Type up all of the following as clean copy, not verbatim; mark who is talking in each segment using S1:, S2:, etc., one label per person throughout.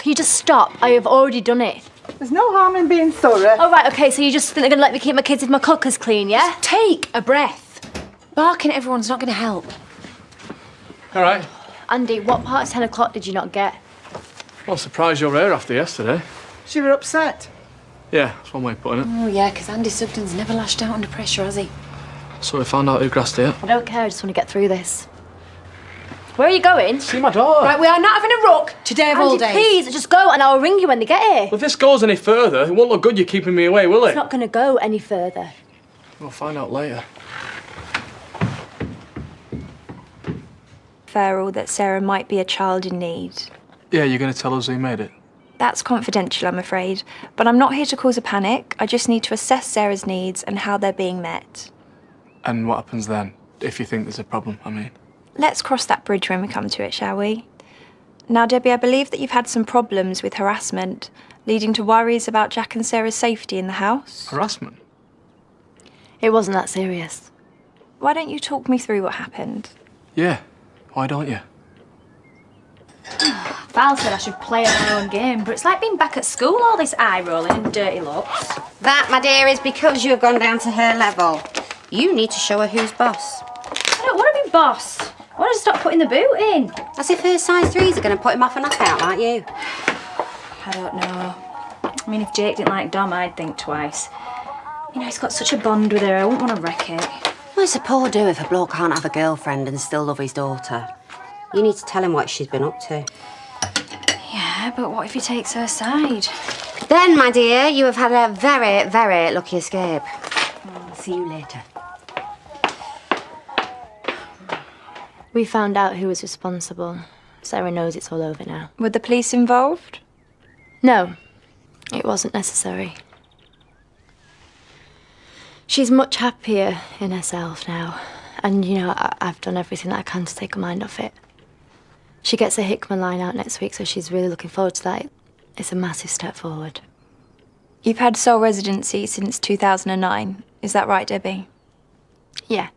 S1: Can you just stop? I have already done it.
S2: There's no harm in being thorough.
S1: Oh, right, OK, so you just think they're going to let me keep my kids if my cooker's clean, yeah?
S3: Just take a breath. Barking at everyone's not going to help.
S4: All right.
S1: Andy, what part of 10 o'clock did you not get?
S4: Well, surprised you're here after yesterday.
S2: She were upset.
S4: Yeah, that's one way of putting it.
S3: Oh, yeah, because Andy Sugden's never lashed out under pressure, has he?
S4: So we found out who grassed it.
S1: I don't care, I just want to get through this. Where are you going?
S4: See my daughter.
S3: Right, we are not having a ruck today of all
S1: Andy,
S3: days.
S1: please, just go and I'll ring you when they get here.
S4: Well, if this goes any further, it won't look good you keeping me away, will it?
S1: It's not going to go any further.
S4: We'll find out later.
S5: Referral that Sarah might be a child in need.
S4: Yeah, you're going to tell us who made it?
S5: That's confidential, I'm afraid. But I'm not here to cause a panic. I just need to assess Sarah's needs and how they're being met.
S4: And what happens then, if you think there's a problem, I mean?
S5: Let's cross that bridge when we come to it, shall we? Now, Debbie, I believe that you've had some problems with harassment, leading to worries about Jack and Sarah's safety in the house.
S4: Harassment?
S1: It wasn't that serious.
S5: Why don't you talk me through what happened?
S4: Yeah, why don't you?
S3: Val said I should play at my own game, but it's like being back at school, all this eye-rolling and dirty looks.
S6: That, my dear, is because you have gone down to her level. You need to show her who's boss.
S3: I don't want to be boss. I want to stop putting the boot in.
S6: As if her size 3s are going to put him off a knockout like you.
S3: I don't know. I mean, if Jake didn't like Dom, I'd think twice. You know, he's got such a bond with her, I wouldn't want to wreck it.
S6: Well, it's a poor do if a bloke can't have a girlfriend and still love his daughter. You need to tell him what she's been up to.
S3: Yeah, but what if he takes her side?
S6: Then, my dear, you have had a very, very lucky escape. I'll see you later.
S1: We found out who was responsible. Sarah knows it's all over now.
S5: Were the police involved?
S1: No, it wasn't necessary. She's much happier in herself now. And, you know, I've done everything that I can to take her mind off it. She gets a Hickman line out next week, so she's really looking forward to that. It's a massive step forward.
S5: You've had sole residency since 2009. Is that right, Debbie?
S1: Yeah.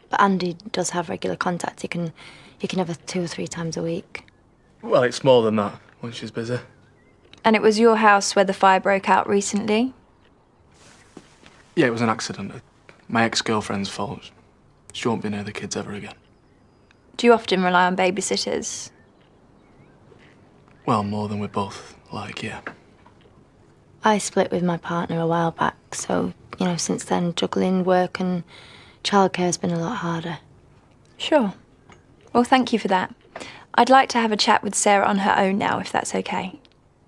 S1: But Andy does have regular contact. He can have her 2 or 3 times a week.
S4: Well, it's more than that when she's busy.
S5: And it was your house where the fire broke out recently?
S4: Yeah, it was an accident. My ex-girlfriend's fault. She won't be near the kids ever again.
S5: Do you often rely on babysitters?
S4: Well, more than we both like, yeah.
S1: I split with my partner a while back, so, you know, since then, juggling work and childcare has been a lot harder.
S5: Sure. Well, thank you for that. I'd like to have a chat with Sarah on her own now, if that's okay.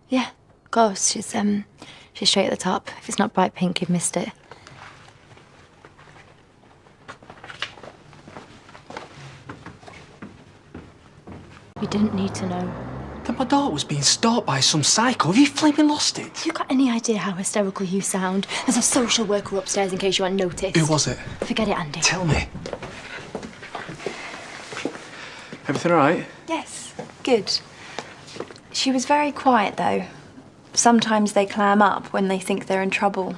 S1: Yeah, of course. She's straight at the top. If it's not bright pink, you've missed it. You didn't need to know.
S4: That my daughter was being stalked by some psycho. Have you flaming lost it?
S1: Have you got any idea how hysterical you sound? There's a social worker upstairs in case you hadn't noticed.
S4: Who was it?
S1: Forget it, Andy.
S4: Tell me. Everything all right?
S5: Yes, good. She was very quiet, though. Sometimes they clam up when they think they're in trouble.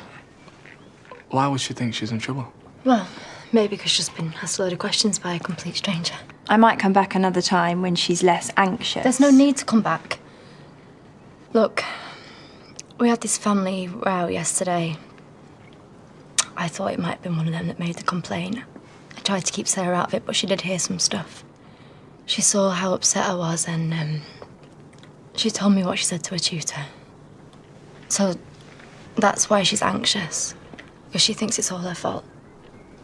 S4: Why would she think she's in trouble?
S1: Well, maybe because she's been asked a load of questions by a complete stranger.
S5: I might come back another time when she's less anxious.
S1: There's no need to come back. Look, we had this family row yesterday. I thought it might have been one of them that made the complaint. I tried to keep Sarah out of it, but she did hear some stuff. She saw how upset I was and she told me what she said to her tutor. So that's why she's anxious, because she thinks it's all her fault.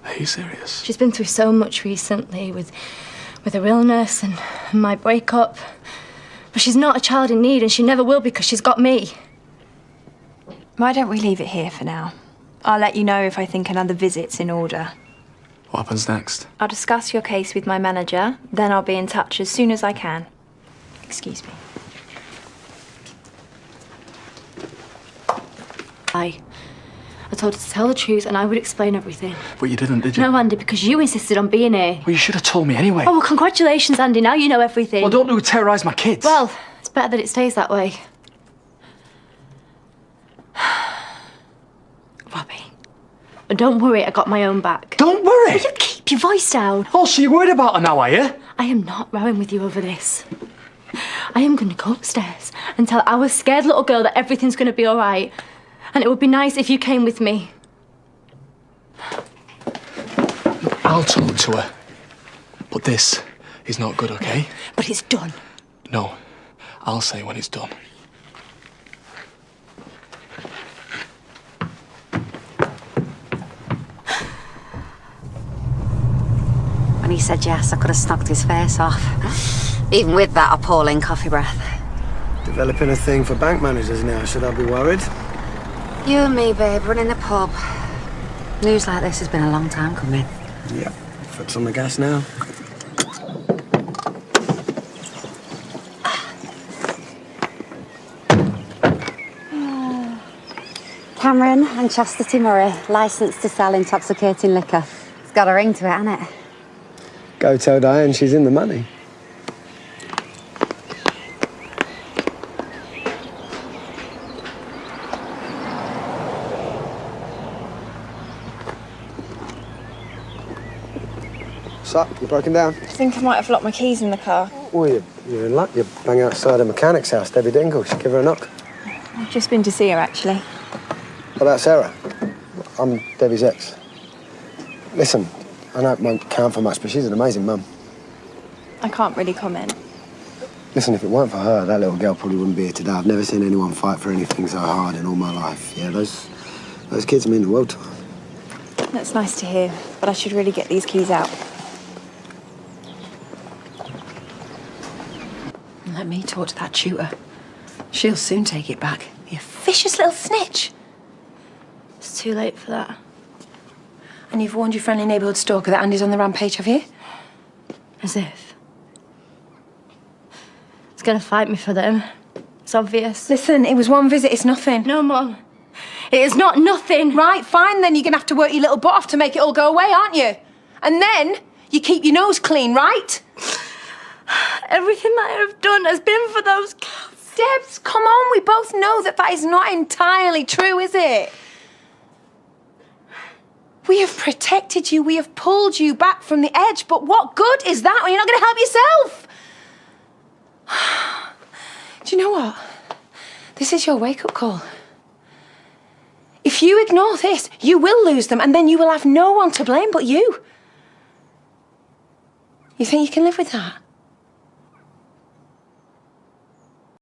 S4: Are you serious?
S1: She's been through so much recently with her illness and my breakup. But she's not a child in need, and she never will because she's got me.
S5: Why don't we leave it here for now? I'll let you know if I think another visit's in order.
S4: What happens next?
S5: I'll discuss your case with my manager, then I'll be in touch as soon as I can. Excuse me.
S1: I told her to tell the truth and I would explain everything.
S4: But you didn't, did you?
S1: No, Andy, because you insisted on being here.
S4: Well, you should have told me anyway.
S1: Oh, well, congratulations, Andy. Now you know everything.
S4: Well, don't do terrorise my kids.
S1: Well, it's better that it stays that way. Robbie. And don't worry, I got my own back.
S4: Don't worry.
S1: Will you keep your voice down?
S4: Oh, so you're worried about her now, are you?
S1: I am not rowing with you over this. I I am going to go upstairs and tell our scared little girl that everything's going to be all right. And it would be nice if you came with me.
S4: I'll talk to her. But this is not good, okay?
S1: But it's done.
S4: No, I'll say when it's done.
S6: When he said yes, I could have snogged his face off. Even with that appalling coffee breath.
S7: Developing a thing for bank managers now, should I be worried?
S6: You and me, babe, running the pub. News like this has been a long time coming.
S7: Yep. Foot's on the gas now.
S6: Cameron and Chastity Murray, licensed to sell intoxicating liquor. It's got a ring to it, hasn't it?
S7: Go tell Diane she's in the money. What's up? You broken down?
S5: I think I might have locked my keys in the car.
S7: Well, you're in luck. You're bang outside a mechanic's house, Debbie Dingle. Should give her a knock.
S5: I've just been to see her, actually.
S7: What about Sarah? I'm Debbie's ex. Listen, I know it won't count for much, but she's an amazing mum.
S5: I can't really comment.
S7: Listen, if it weren't for her, that little girl probably wouldn't be here today. I've never seen anyone fight for anything so hard in all my life. Yeah, those kids mean the world to her.
S5: That's nice to hear, but I should really get these keys out.
S8: Let me talk to that tutor. She'll soon take it back. You vicious little snitch.
S1: It's too late for that.
S8: And you've warned your friendly neighbourhood stalker that Andy's on the rampage, have you?
S1: As if. He's going to fight me for them. It's obvious.
S8: Listen, it was one visit, it's nothing.
S1: No, Mum. It is not nothing.
S8: Right, fine then. You're going to have to work your little butt off to make it all go away, aren't you? And then you keep your nose clean, right?
S1: Everything that I have done has been for those girls.
S8: Debs, come on. We both know that that is not entirely true, is it? We have protected you. We have pulled you back from the edge. But what good is that when you're not going to help yourself? Do you know what? This is your wake-up call. If you ignore this, you will lose them, and then you will have no one to blame but you. You think you can live with that?